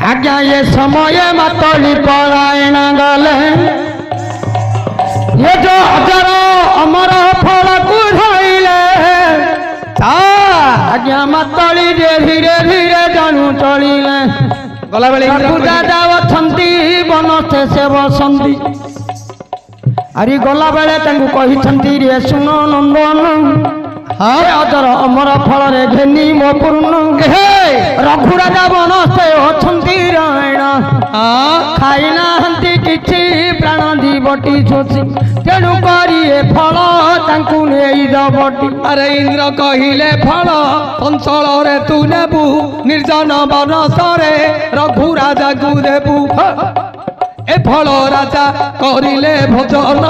आज्ञा ये समय मतली परायण गले ये जो अजर अमर फल को धइले आज्ञा मतली धीरे धीरे जानू चलिले गला बेले दादा अछंती बन से बसंती अरे गला बेले तांको कहिसंती रे सुन नंदन हाँ अजर अमर फल रे घेनी मो पूर्ण रघुराजा बनस्ते अछंती रायण खाई नाहंती किछि प्राण दीबटी शोषी तेणु करी ए फल तांकु नेई दबटी अरे इंद्र कहिले फल चंचल रे तू नेबू निर्जन बनस रे रघुराजा को देबू ए फल राजा करिले भोजन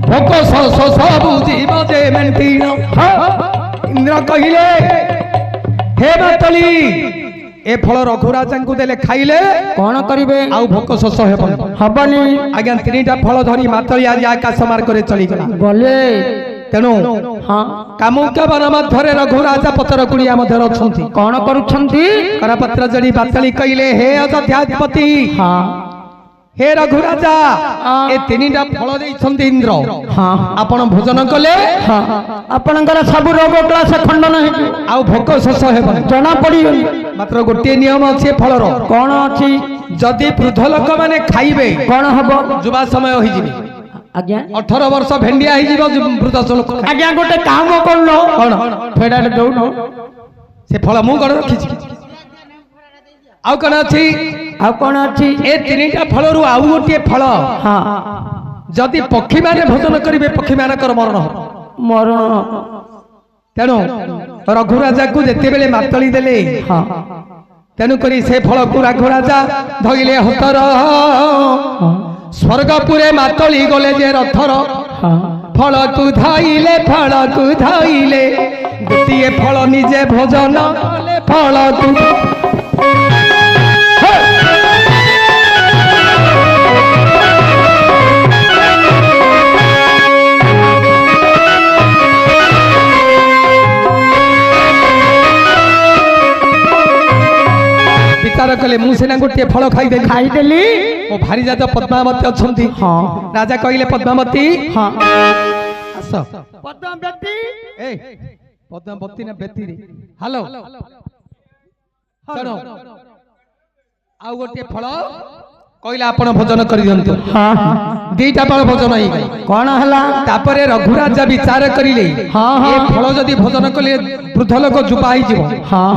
भोक सबू जीव जे मेन्टिन इंद्र कहिले हे मतली ए फल रघुराजा को देले खाइले कौन करिवे आउ भोक शोष हबनी आज्ञा तीनटा फल धरी मातली आज आकाश मार्ग चली गला गले तेणु हाँ कामुका वन मध्य रघुराजा पतर कुड़िया मध्य अछंती कौन करुछंती करपत्र जड़ी बातली कहिले हे अयोध्याधिपति हाँ हे रघुराजा ए तीनटा फल देइछंती इंद्र हाँ आपण भोजन कले हाँ आपनकर सब रोग क्लास खंडन हे आउ भोक शोष हेबन जना पड़ी मात्र गोटे नियम अछि फलर कौन अछि जदि वृद्ध लोक माने खाइबे कौन हबो जुबा समय होई जिबे आज्ञा 18 वर्ष भेंडिया होई जिवो वृद्ध लोक आज्ञा गोटे काम करलो कोन फेडाले दउनो से फल मु गण रखिछि आउ कोन अछि आ कौन अछि ए तीनटा फलरु आउ गोटे फल हाँ जदि पक्षी माने भोजन करिवे पक्षी मानकर मरण हो मरण तेणु रघुराजा को जेते बेले मातली देले हाँ तेणु करी से फल को रघुराजा धइले हतर स्वर्गपुरे मातली गले जे रथर हाँ फल को धइले गोटिए फल निजे भोजन फल को विचार कले मुसेना गोटे फल खाईदेली मो भारी जात पद्मावती अछंती हाँ राजा कहले पद्मावती हाँ आस पद्मावती ए पद्मावती ना बेती रे हेलो चलो आउ गोटे फल कहला आपण भोजन करि दियंतु हाँ दीटा फल भोजन ही गई कौन हला तापरे रघुराजा विचार करिले हाँ हाँ ए फल जदि भोजन कले वृद्ध लोक जुबा ही जीव हाँ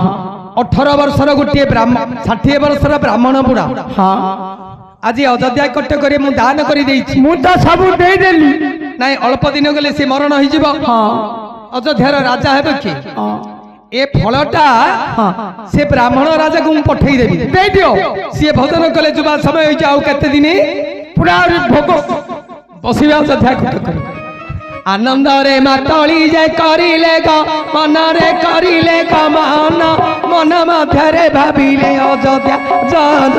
18 वर्षर गोटे 60 वर्षर ब्राह्मण बुढ़ा हाँ आज अयोध्या कटक मु दान कर मु तो सब दे देली नाई अल्प दिन गले से मरण हो जीव हाँ अयोध्यार राजा हेबे कि हाँ ए फलटा हाँ से ब्राह्मण राजा को पठेई देबी दे दियो सी भोजन कले जुबा समय हो जाऊ केते दिन पूरा भोग बसिबा अयोध्या कटक आनंद रे मातली जे करिले ग मन रे करिले ग मन मन मध्य रे भाबिले अयोध्या जन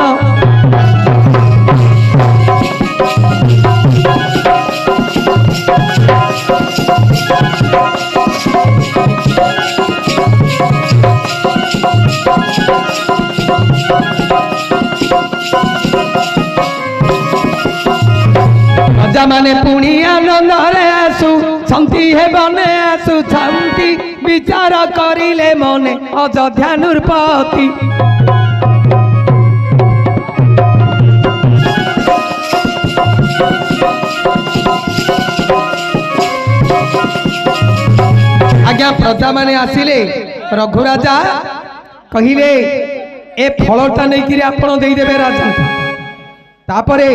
राजा माने पुणी आनंद रे आसु शांति हे बने आसु शांति विचार करिले मने अयोध्या नृपति आज्ञा प्रजा माने आसिले रघुराजा कहिले ए फलटा नहीं कि आपण देई देबे राजा तापरे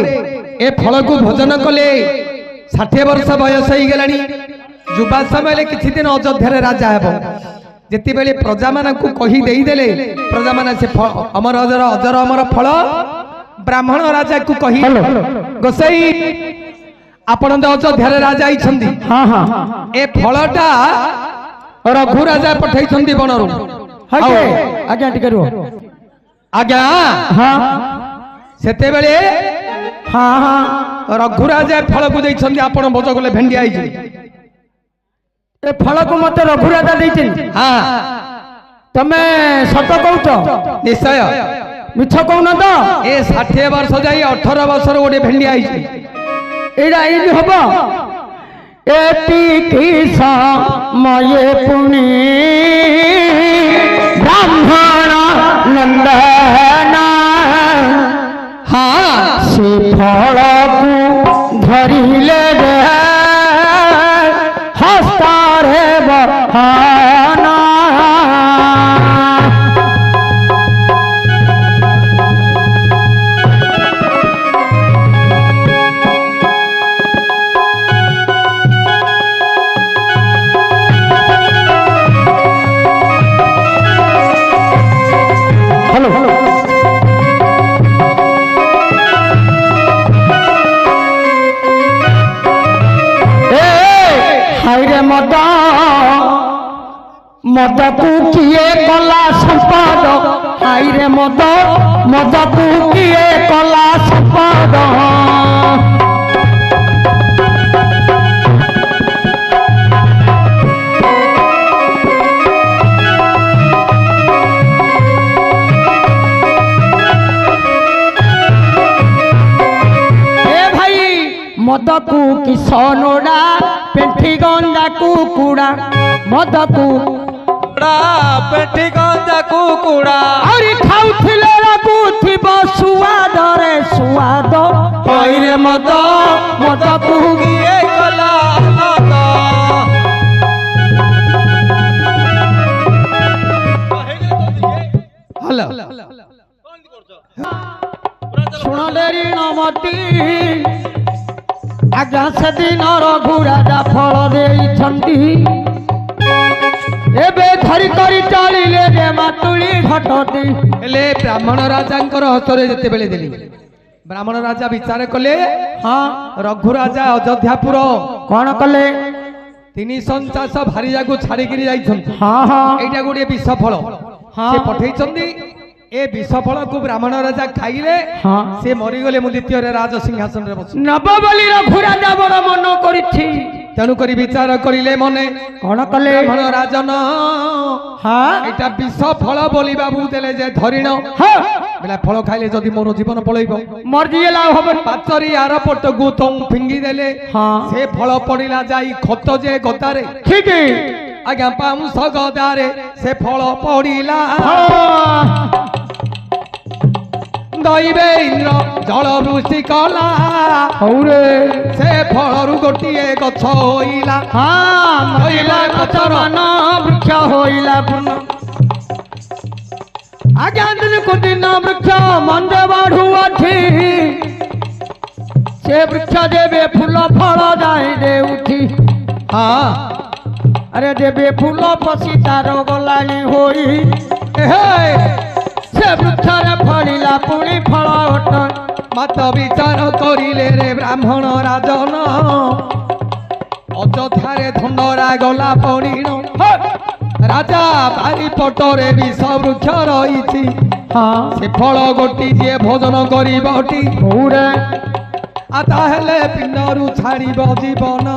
ए फल को भोजन कले 60 वर्ष बयस हो गलानी युवा समय किछि दिन अयोध्या राजा हेबो जेति बेले प्रजा मान को कही देई देले प्रजा मान से अमर अजर अजर अमर फल ब्राह्मण राजा को कही गोसाई आपण तो अयोध्या राजा आइछंदी हाँ हाँ ए फलटा रघु राजा पठाई छंदी बनरु आज्ञा टिके रुह आज्ञा हाँ सेते बेले हाँ हाँ रघुराजा फल को देइछंदी आपण भोज गले भेंडिया आइछि ए फल को मते रघुराजा देइछन हां ତମେ ସତ କହୁଛ? ନିଶ୍ଚୟ ମିଛ କହୁନ ତ? ଏ 60 ବର୍ଷ ଯାଇ 18 ବର୍ଷର ଗୋଟେ ଭେଣ୍ଡିଆ ହେଇଛି। ଏଇଟା ଏଇଠି ହବ? ଏତିକି ସମୟ ପୁଣି ବ୍ରାହ୍ମଣ ନନ୍ଦନ ହଁ ସେ ଫଳକୁ ଧରିଲେ ହସ୍ତରେ ବହନ। ମଦକୁ କିଏ କଲା ସମ୍ପଦ, ହାଇରେ ମଦକୁ କିଏ କଲା ସମ୍ପଦ। ମଦକୁ କିସ ନୋଡ଼ା ପେଣ୍ଠି ଗଞ୍ଜା କୁକୁଡ଼ା, ମଦକୁ ପେଣ୍ଠି ଗଞ୍ଜା କୁକୁଡ଼ା ଆହୁରି ଖାଉଥିଲେ ଲାଗୁଥିବ ସୁଆଦରେ ସୁଆଦ। ହଇରେ ମଦକୁ କିଏ କଲା ହ୍ୟାଲୋ ଶୁଣ ଡେରି ନମତି ଆଜ୍ଞା ସେଦିନ ରଘୁରାଜା ଫଳ ଦେଇଛନ୍ତି। ଏବେ ଧରି କରି ଚାଲିଲେ ଯେ ମାତୁଳି ଘଟନ୍ତି। ହେଲେ ବ୍ରାହ୍ମଣ ରାଜାଙ୍କର ହସ୍ତରେ ଯେତେବେଳେ ଦେଲି, ବ୍ରାହ୍ମଣ ରାଜା ବିଚାର କଲେ। ହଁ ରଘୁରାଜା ଅଯୋଧ୍ୟାପୁର କଣ କଲେ? 350 ଭାରିଜାକୁ ଛାଡ଼ିକିରି ଯାଇଛନ୍ତି। ହଁ ହଁ ଏଇଟା ଗୋଟିଏ ବିଷ ଫଳ ସେ ପଠେଇଛନ୍ତି। ଏ ବିଷ ଫଳକୁ ବ୍ରାହ୍ମଣ ରାଜା ଖାଇଲେ, ହଁ ସେ ମରିଗଲେ। ମୁଁ ଦ୍ୱିତୀୟରେ ରାଜ ସିଂହାସନରେ ବସି ନବ ବୋଲି ରଘୁରାଜା ବଡ଼ ମନ କରିଛି। ତେଣୁକରି ବିଚାର କରିଲେ ମନେ। କଣ କଲେ? ବ୍ରାହ୍ମଣ ରାଜନ ହଁ ଏଇଟା ବିଷ ଫଳ ବୋଲି ବାବୁ ଦେଲେ ଯେ ଧରିଣ ବେଲା ଫଳ ଖାଇଲେ ଯଦି ମୋର ଜୀବନ ପଳେଇବ, ମରିଯିଏ ଲାଭ ହବନି। ପାଚରି ଆର ପଟକୁ ତମ୍ ଫିଙ୍ଗି ଦେଲେ। ହଁ ସେ ଫଳ ପଡ଼ିଲା ଯାଇ ଖତ ଯେ ଗଦାରେ, ଠିକ ଆଜ୍ଞା ପାଉଁଶ ଗଦାରେ ସେ ଫଳ ପଡ଼ିଲା। ଦଇବେ ଇନ୍ଦ୍ର ଜଳ ବୃଷ୍ଟି କଲା, ହଉରେ ସେ ଫଳରୁ ଗୋଟିଏ ଗଛ ହୋଇଲା। ହଇଲା ଗଛର ବୃକ୍ଷ ହୋଇଲା ପୂର୍ଣ୍ଣ। ଆଜ୍ଞା ଦିନକୁ ଦିନ ବୃକ୍ଷ ମଞ୍ଜ ବଢୁଅଛି, ସେ ବୃକ୍ଷ ଦେବେ ଫୁଲ ଫଳ ଯାଇ ଦେଉଠି। ହଁ ଆରେ ଦେବେ ଫୁଲ ପଶି ତାର ଗଲାଣି ହୋଇ, ସେ ବୃକ୍ଷରେ ଫଳିଲା ପୁଣି ଫଳ ଅଟ। ମାତ ବିଚାର କରିଲେ ରେ ବ୍ରାହ୍ମଣ ରାଜନ, ଅଯୋଧ୍ୟାରେ ଧନ୍ଦରା ଗଲା ପଡ଼ିଣ। ରାଜା ବାରିପଟରେ ବିଷ ବୃକ୍ଷ ରହିଛି, ସେ ଫଳ ଗୋଟି ଯିଏ ଭୋଜନ କରିବଟି, ତାହେଲେ ପିଣ୍ଡରୁ ଛାଡ଼ିବ ଜୀବନ।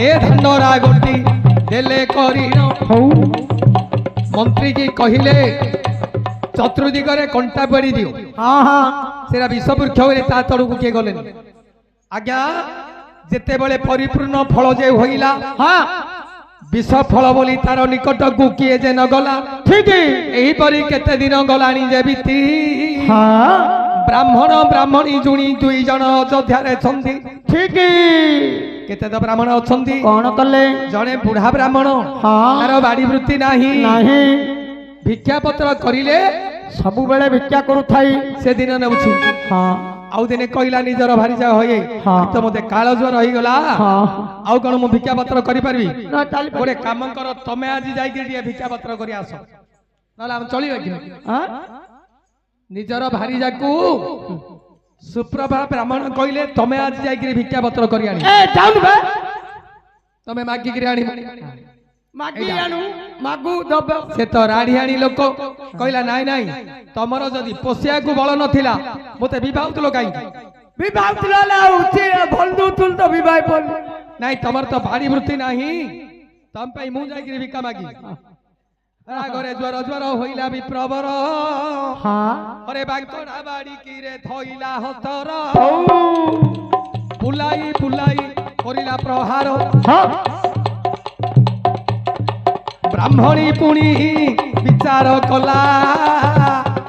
ଏ ଧନ୍ଦରା ଗୋଟି ଦେଲେ କରିଣ। ମନ୍ତ୍ରୀ କି କହିଲେ ଚତୁର୍ଦିଗରେ କଣ୍ଟା ପଡ଼ି ଦିଅ। ସେଟା ବିଷ ବୃକ୍ଷ ହେଲେ ତା ତଳକୁ କିଏ ଗଲେନି। ଆଜ୍ଞା ଯେତେବେଳେ ପରିପୂର୍ଣ୍ଣ ଫଳ ଯେ ହୋଇଲା, ବିଷ ଫଳ ବୋଲି ତାର ନିକଟକୁ କିଏ ଯେ ନ ଗଲା। ଠିକ ଏହିପରି କେତେ ଦିନ ଗଲାଣି ଯେ ବିତି, ବ୍ରାହ୍ମଣ ବ୍ରାହ୍ମଣୀ ଜୁଣି 2 ଜଣ ଅଯୋଧ୍ୟାରେ ଅଛନ୍ତି। ଠିକ କେତେ ତ ବ୍ରାହ୍ମଣ ଅଛନ୍ତି। କଣ କଲେ? ଜଣେ ବୁଢା ବ୍ରାହ୍ମଣ, ତାର ବାଡି ବୃତ୍ତି ନାହିଁ, ଭିକ୍ଷା ପତ୍ର କରିଲେ ସବୁବେଳେ ଭିକ୍ଷା କରୁଥାଇ ସେ ଦିନ ନେଉଛି। ଆଉ ଦିନେ କହିଲା ନିଜର ଭାରିଜା ହଏ, ତ ମତେ କାଳ ଜ୍ୱର ହେଇଗଲା, ଆଉ କଣ ମୁଁ ଭିକ୍ଷା ପତ୍ର କରିପାରିବି? ଗୋଟେ କାମ କର, ତମେ ଆଜି ଯାଇକି ଟିକେ ଭିକ୍ଷା ପତ୍ର କରି ଆସ, ନହେଲେ ଆମେ ଚଳିବା କି? ନିଜର ଭାରିଜାକୁ ସୁପ୍ରଭା ବ୍ରାହ୍ମଣ କହିଲେ ତମେ ଆଜି ଯାଇକି ଭିକ୍ଷା ପତ୍ର କରି ଆଣି, ତମେ ମାଗିକିରି ଆଣିବ। ସେ ତ ରାଢିଆଣି ଲୋକ କହିଲା ନାଇଁ ନାଇଁ, ତମର ଯଦି ପୋଷିବାକୁ ବଳ ନଥିଲା ମତେ ବିବାହୁଥିଲ କାହିଁକି? ନାଇଁ ତମର ତ ଭାରି ବୃତ୍ତି ନାହିଁ, ତମ ପାଇଁ ମୁଁ ଯାଇକିରି ଭିକ୍ଷା ମାଗି। ରାଗରେ ଜ୍ୱର ଜ୍ୱର ହଇଲା ବିପ୍ରବର ହଁ ଅରେ ବାଙ୍କଣା ବାଡ଼ିକିରେ ଧଇଲା ହତର ହଉ ବୁଲାଇ ବୁଲାଇ କରିଲା ପ୍ରହାର ହଁ ବ୍ରାହ୍ମଣୀ ପୁଣି ବିଚାର କଲା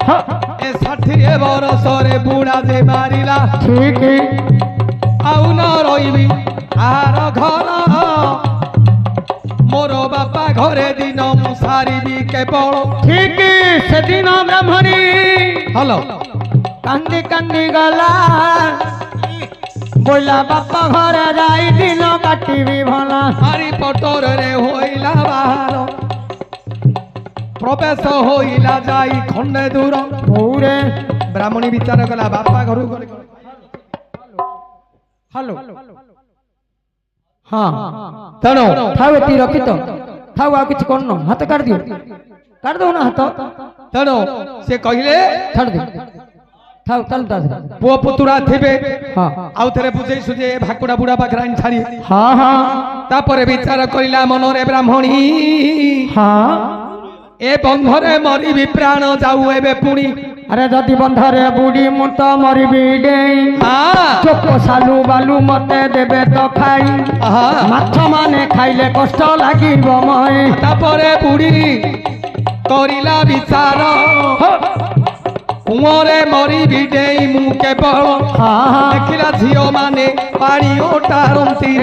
ହଁ ଏ 60 ବରଷରେ ବୁଢ଼ା ଯେ ମାରିଲା ଠିକ ଆଉ ନ ରହିବି ଆହାର ଘର ମୋର ବାପା ଘରେ ଦିନ ମୁଁ ସାରିବି କେବଳ ଠିକ ସେଦିନ ବ୍ରାହ୍ମଣୀ ହଲୋ କାନ୍ଦି କାନ୍ଦି ଗଲା ବୋଇଲା ବାପା ଘରେ ଯାଇ ଦିନ କାଟିବି ଭଲ ହାରି ପଟରରେ ହୋଇଲା ବାହାର ପ୍ରବେଶ ହୋଇଲା ଯାଇ ଖଣ୍ଡେ ଦୂର ହଉରେ ବ୍ରାହ୍ମଣୀ ବିଚାର କଲା ବାପା ଘରକୁ ଗଲେ ହ୍ୟାଲୋ ହଁ ତେଣୁ ଥାଉ ଏତିକି ରଖିତ ଥାଉ ଆଉ କିଛି କରୁନ ହାତ କାଢିଦିଅ କାଢି ଦଉନ ହାତ ତେଣୁ ସେ କହିଲେ ଛାଡି ଦିଅ ଥାଉ ଚାଲୁ ତା ଦେହରେ। ପୁଅ ପୁତୁରା ଥିବେ ହଁ ଆଉ ଥରେ ବୁଝେଇ ସୁଝେଇ ଏ ଭାକୁଡା ବୁଢା ପାଖରେ ଆଣି ଛାଡି ହଁ ହଁ ତାପରେ ବିଚାର କରିଲା ମନରେ ବ୍ରାହ୍ମଣୀ ହଁ ଏ ବନ୍ଧରେ ମରିବି ପ୍ରାଣ ଯାଉ ଏବେ ପୁଣି ଆରେ ଯଦି ବନ୍ଧରେ ବୁଢୀ ମୁଁ ତ ମରିବି ଡେଇଁ ଚୋକ ସାଲୁ ବାଲୁ ମତେ ଦେବେ ତ ଖାଇ ମାଛ ମାନେ ଖାଇଲେ କଷ୍ଟ ଲାଗିବ ମଏ ତାପରେ ବୁଢୀ କରିଲା ବିଚାର କୁଅରେ ମରିବି ଡେଇଁ ମୁଁ କେବଳ ଦେଖିଲା ଝିଅ ମାନେ ପାଣି ଓଟାରନ୍ତି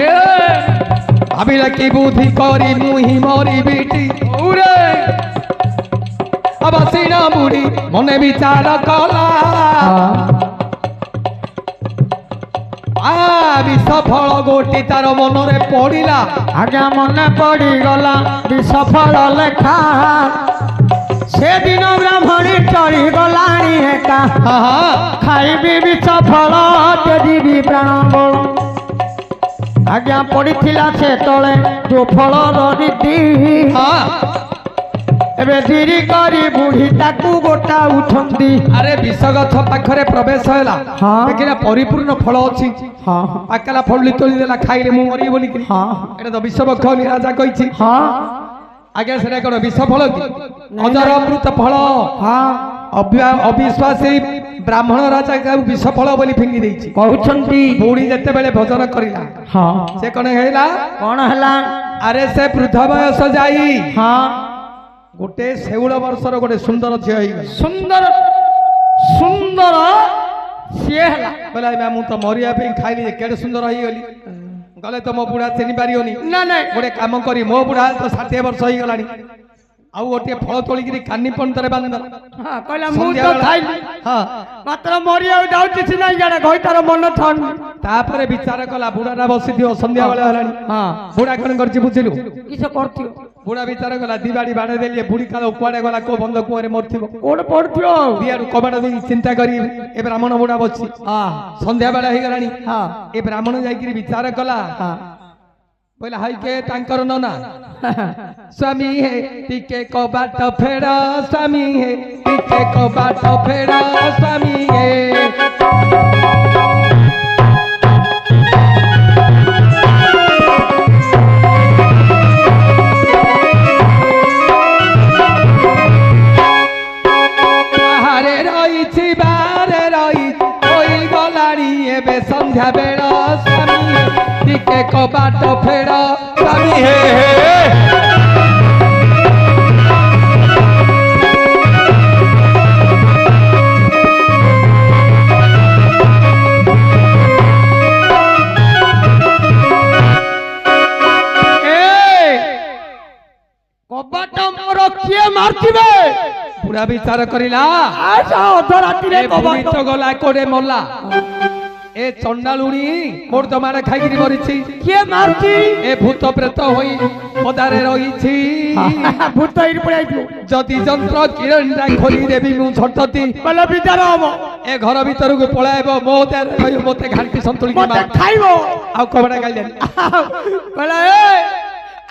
ଭାବିଲେ କି ବୁଦ୍ଧି କରି ମୁଁ ହିଁ ମରିବି ଅବସିଣା ବୁଢୀ ମନେ ବିଚାର କଲା ବିଷ ଫଳ ଗୋଟି ତାର ମନରେ ପଡିଲା ଆଜ୍ଞା ମନେ ପଡିଗଲା ବିଷଫଳ ଲେଖା ସେଦିନ ବ୍ରାହ୍ମଣୀ ଚଳିଗଲାଣି ଏକା ଖାଇବି ବିଷଫଳ ତେଜିବି ପ୍ରାଣ ବଳ ଆଜ୍ଞା ପଡିଥିଲା ସେ ତଳେ ଯୋଉ ଫଳର ରୀତି ଏବେ ଧୀରି କରି ବୁଢୀ ତାକୁ ଗୋଟାଉଛନ୍ତି ଆରେ ବିଷ ଗଛ ପାଖରେ ପ୍ରବେଶ ହେଲା ଦେଖିଲା ପରିପୂର୍ଣ୍ଣ ଫଳ ଅଛି ପାକଲା ଫଳ ତୋଳି ଦେଲା ଖାଇଲେ ମୁଁ ମରିବି ବୋଲିକି ଏଟା ତ ବିଷ ବକ୍ଷ ବୋଲି ରାଜା କହିଛି ଆଜ୍ଞା ସେଟା କଣ ବିଷ ଫଳ କି ଅଜର ଅମୃତ ଫଳ ଅବିଶ୍ୱାସୀ ବ୍ରାହ୍ମଣ ରାଜା କାହାକୁ ବିଷ ଫଳ ବୋଲି ଫିଙ୍ଗି ଦେଇଛି କହୁଛନ୍ତି ବୁଢୀ ଯେତେବେଳେ ଭୋଜନ କରିଲା ସେ କଣ ହେଲା କଣ ହେଲା ଆରେ ସେ ବୃଦ୍ଧ ବୟସ ଯାଇ ଗୋଟେ ଶେଉଳ ବର୍ଷର ଗୋଟେ ସୁନ୍ଦର ଝିଅ ହେଇଗଲା ସୁନ୍ଦର ସୁନ୍ଦର ସିଏ ହେଲା କହିଲା ମୁଁ ତ ମରିବା ପାଇଁ ଖାଇଲି କେଡେ ସୁନ୍ଦର ହେଇଗଲି ଗଲେ ତ ମୋ ବୁଢା ଚିହ୍ନି ପାରିବନି ନା ନାଇଁ ଗୋଟେ କାମ କରି ମୋ ବୁଢା ତ 60 ବର୍ଷ ହେଇଗଲାଣି ଆଉ ଗୋଟିଏ ଫଳ ତୋଳିକିରି କାନି ପନ୍ତରେ ବାନ୍ଧିଦେଲା କହିଲା ମୁଁ ତ ଖାଇଲି ମାତ୍ର ମରିବାକୁ ଯାଉଛି ସିନା ଇଆଡେ ଘଇ ତାର ମନ ଥାଉନି ତାପରେ ବିଚାର କଲା ବୁଢାଟା ବସିଥିବ ସନ୍ଧ୍ୟା ବେଳେ ହେଲାଣି ବୁଢା କଣ କରିଛି ବୁଝିଲୁ କିସ କରୁଥିବ ବୁଢା ବିଚାର କଲା ଦିବାଡି ବାଡେ ଦେଲି ବୁଢୀ କାଳ କୁଆଡେ ଗଲା କୋଉ ବନ୍ଧ କୁଆରେ ମରିଥିବ କୋଉଠି ପଡୁଥିବ ଦିଆଡୁ କବାଟ ଦେଇ ଚିନ୍ତା କରି ଏ ବ୍ରାହ୍ମଣ ବୁଢା ବସି ସନ୍ଧ୍ୟା ବେଳେ ହେଇଗଲାଣି ଏ ବ୍ରାହ୍ମଣ ଯାଇକିରି ବିଚାର କଲା କହିଲା ହାଇ କେ ତାଙ୍କର ନନା ସ୍ୱାମୀ ହେ ଟିକେ କବାଟ ଫେଡ଼ ସ୍ୱାମୀ ହେ ଟିକେ କବାଟ ଫେଡ଼ ସ୍ୱାମୀ ହେ ବାହାରେ ରହିଛି ବାହାରେ ରହି ହୋଇଗଲାଣି ଏବେ ସନ୍ଧ୍ୟା ବେଳ ସ୍ୱାମୀ ଟିକେ କବାଟ ଫେଡ଼ ସ୍ୱାମୀ ହେ କବାଟ ମୋର କିଏ ମାରିଥିବେ ବୁଢା ବିଚାର କରିଲା ଅଧ ରାତିରେ ତ ଗଲା କୋଡେ ମଲା ଏ ଚଣ୍ଡାଳୁଣି ମୋର ତ ମାଡ ଖାଇକିରି ମରିଛି କିଏ ମାରୁଛି ଏ ଭୂତ ପ୍ରେତ ହୋଇ ପଦାରେ ରହିଛି ଭୂତ ଏଇଠି ପଳେଇଯିବ ଯଦି ଯନ୍ତ୍ର କିରଣଟା ଖୋଲି ଦେବି ମୁଁ ଝଟତି କହିଲେ ବିଚାର ହବ ଏ ଘର ଭିତରକୁ ପଳାଇବ ମୋ ଦେହରେ ରହିବ ମତେ ଘାଣ୍ଟି ସନ୍ତୁଳି ଖାଇବ ଆଉ କବାଟ ଗାଇଲେନି କହିଲା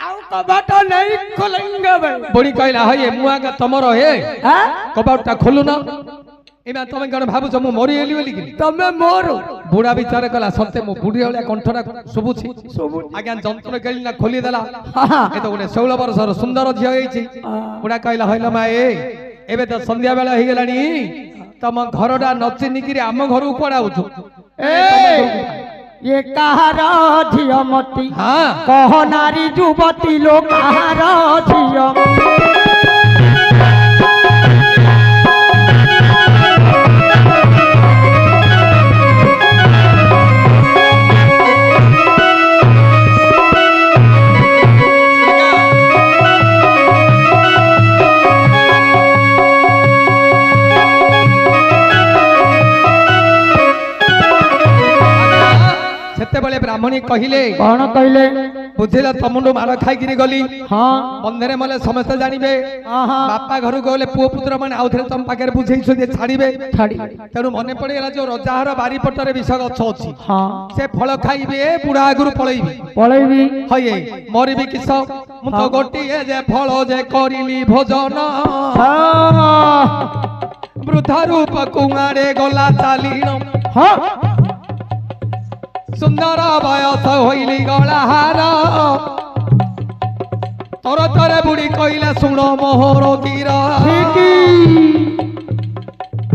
ଆଉ କବାଟ ନେଇ ଖୋଲେଙ୍ଗେ ବୁଢୀ କହିଲା ହଇ ମୁଁ ଆଗ ତମର ହେ କବାଟଟା ଖୋଲୁନ ଏମା ତମେ କଣ ଭାବୁଛ ମୁଁ ମରିଗଲି ବୋଲି କି ତମେ ମୋର ବୁଢା ବିଚାର କଲା ସତେ ମୁଁ ବୁଢୀ ଭଳିଆ କଣ୍ଠଟା ଶୁଭୁଛି ଆଜ୍ଞା ଯନ୍ତ୍ର କେଳି ନା ଖୋଲିଦେଲା ଏ ତ ଗୋଟେ 16 ବର୍ଷର ସୁନ୍ଦର ଝିଅ ହେଇଛି ବୁଢା କହିଲା ହଇଲ ମା ଏବେ ତ ସନ୍ଧ୍ୟା ବେଳ ହେଇଗଲାଣି ତମ ଘରଟା ନଚିନିକିରି ଆମ ଘରକୁ କୁଆଡେ ଆଉଛୁ ये कहार झियो मती हाँ कह नारी युवती लो कहार झियो ସେତେବେଳେ ବ୍ରାହ୍ମଣୀ କହିଲେ कौन कहले ବୁଝିଲ ତମଠୁ ମାଡ଼ ଖାଇକିରି ଗଲି हाँ ବନ୍ଧରେ ମଲେ ସମସ୍ତେ ଜାଣିବେ हाँ ବାପା ଘରକୁ ଗଲେ ପୁଅ ପୁତ୍ର ମାନେ ଆଉଥରେ ତମ ପାଖରେ ବୁଝେଇଛୁ ଯେ ଛାଡିବେ छाड़ी ତେଣୁ ମନେ ପଡିଗଲା ଯୋଉ ରଜାହର ବାରିପଟରେ ବିଷ ଗଛ ଅଛି हाँ ସେ ଫଳ ଖାଇବେ ବୁଢା ଆଗରୁ ପଳେଇବି पळेबी ହଇଏ ମରିବି କିସ ମୁଁ ତ ଗୋଟିଏ ଯେ ଫଳ ଯେ କରିଲି ଭୋଜନ हाँ ବୃଦ୍ଧ ରୂପ କୁଆଡେ ଗଲା ଚାଲିଣ हाँ ସୁନ୍ଦର ବୟସ ହଇଲି ଗଳାହାର ତର ତରେ ବୁଢୀ କହିଲା ଶୁଣ ମୋହର ଗୀର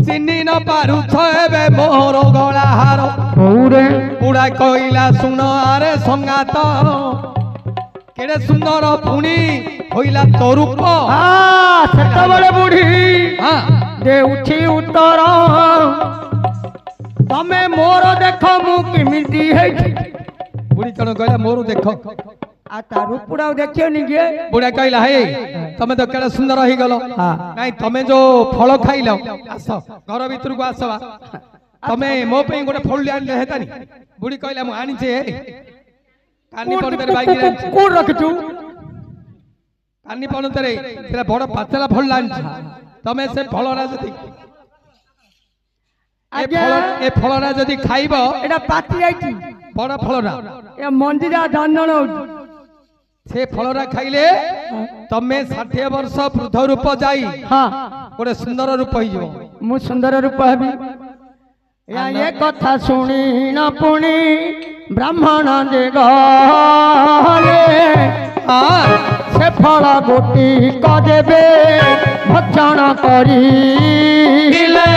ଚିହ୍ନି ନ ପାରୁଛ ଏବେ ମୋହର ଗଳାହାର पूरे ବୁଢା କହିଲା ଶୁଣ ଆରେ ସଙ୍ଗାତ କେଡେ ସୁନ୍ଦର ପୁଣି ହଇଲା ତୋ ରୂପ हाँ ସେତେବେଳେ ବୁଢୀ ହଁ ଦେଉଛି ଉତ୍ତର ତମେ ମୋର ଦେଖ ମୁଁ କେମିତି ହେଇଛି ବୁଢୀ କଣ କହିଲା ମୋର ଦେଖ आ तारू पुड़ाव देखियोनी गे ବୁଢା କହିଲା ହେ ତମେ ତ କେଡେ ସୁନ୍ଦର ହେଇଗଲ हाँ ନାଇଁ ତମେ ଯୋଉ ଫଳ ଖାଇଲ ଆସ ଘର ଭିତରକୁ ଆସ ବା ତମେ ମୋ ପାଇଁ ଗୋଟେ ଫଳ ଆଣିଲେ ହେତାନି ବୁଢୀ କହିଲା ମୁଁ ଆଣିଛେ କାନି ପଣତରେ ବାଇକି ଆଣିଛି କୋଉଠି ରଖିଛୁ କାନି ପଣତରେ ସେଟା ବଡ ପାଚଲା ଫଳ ଆଣିଛି ତମେ ସେ ଫଳଟା ଯଦି ଆଜ୍ଞା ଏ ଫଳଟା ଯଦି ଖାଇବ ଏଟା ପାଚି ଯାଇଛି ବଡ ଫଳଟା ଏ ମଞ୍ଜିଟା ଧାନ ସେ ଫଳଟା ଖାଇଲେ ତମେ 60 ବର୍ଷ ବୃଦ୍ଧ ରୂପ ଯାଇ ହଁ ଗୋଟେ ସୁନ୍ଦର ରୂପ ହେଇଯିବ ମୁଁ ସୁନ୍ଦର ରୂପ ହେବି ଏ କଥା ଶୁଣି ନ ପୁଣି ବ୍ରାହ୍ମଣ ଯେ ଗଲେ ସେ ଫଳ ଗୋଟି କଦେବେ ଭକ୍ଷଣ କରିଲେ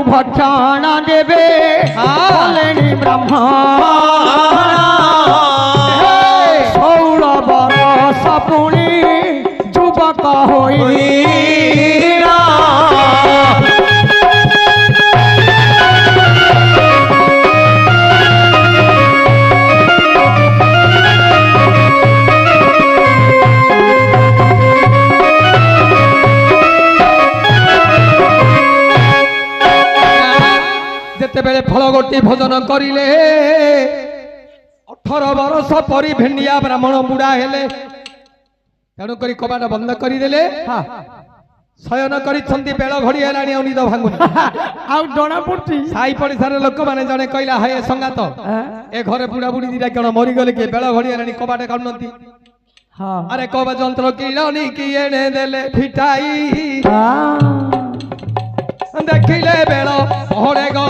भक्षण देवे बोलेनी ब्राह्मण 16 बरस पुणी युवक होई ଯେତେବେଳେ ଫଳ ଗୋଟି ଭୋଜନ କରିଲେ 18 ବର୍ଷ ପରି ଭେଣ୍ଡିଆ ବ୍ରାହ୍ମଣ ବୁଢା ହେଲେ ତେଣୁକରି କବାଟ ବନ୍ଦ କରିଦେଲେ ଶୟନ କରିଛନ୍ତି ବେଳ ଘଡି ହେଲାଣି ଆଉ ନିଦ ଭାଙ୍ଗୁନି ଆଉ ଜଣା ପଡୁଛି ସାଇ ପଡିଶାର ଲୋକମାନେ ଜଣେ କହିଲା ହେ ସଙ୍ଗାତ ଏ ଘରେ ବୁଢା ବୁଢୀ ଦିଟା କଣ ମରିଗଲେ କି ବେଳ ଘଡି ହେଲାଣି କବାଟ କାଢୁନାହାନ୍ତି ଆରେ କବ ଯନ୍ତ୍ର କିଣନି କି ଏଣେ ଦେଲେ ଫିଟାଇ ଦେଖିଲେ ବେଳ ପହଡେ ଗଲା